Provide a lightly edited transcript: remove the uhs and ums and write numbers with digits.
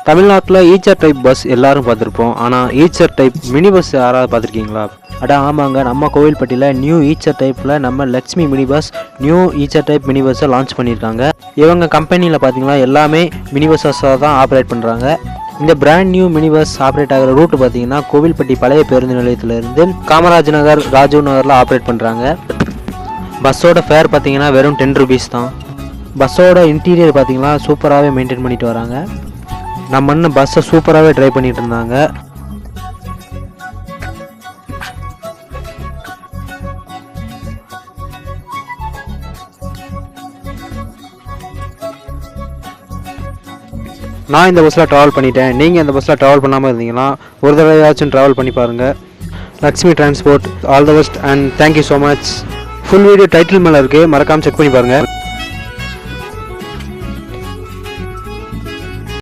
தமிழ்நாட்டில் Eicher type bus எல்லாரும் பார்த்துருப்போம். ஆனால் ஈச்சர் டைப் மினி பஸ் யாராவது பார்த்துருக்கீங்களா? ஆமாங்க, நம்ம கோவில்பட்டியில் நியூ ஈச்சர் டைப்பில் நம்ம Lakshmi mini bus new Eicher type mini பஸ்ஸை லான்ச் பண்ணியிருக்காங்க. இவங்க கம்பெனியில் பார்த்தீங்கன்னா எல்லாமே மினி பஸ்ஸாக தான் ஆப்ரேட் பண்ணுறாங்க. இந்த brand new mini bus operate ஆகிற ரூட்டு பார்த்தீங்கன்னா கோவில்பட்டி பழைய பேருந்து நிலையத்திலிருந்து காமராஜ் நகர், ராஜீவ் நகரில் ஆப்ரேட் பண்ணுறாங்க. பஸ்ஸோட ஃபேர் பார்த்தீங்கன்னா வெறும் 10 ரூபீஸ் தான். பஸ்ஸோட இன்டீரியர் பார்த்தீங்கன்னா சூப்பராகவே மெயின்டைன் பண்ணிட்டு வராங்க. நம்ம இன்னும் பஸ்ஸை சூப்பராகவே ட்ரை பண்ணிட்டு இருந்தாங்க. நான் இந்த பஸ்ஸில் ட்ராவல் பண்ணிட்டேன். நீங்கள் இந்த பஸ்ஸில் ட்ராவல் பண்ணாமல் இருந்தீங்கன்னா ஒரு தடவையாச்சும் ட்ராவல் பண்ணி பாருங்கள். Lakshmi transport, all the best and thank you so much. Full video title மேலே இருக்குது, மறக்காமல் செக் பண்ணி பாருங்கள்.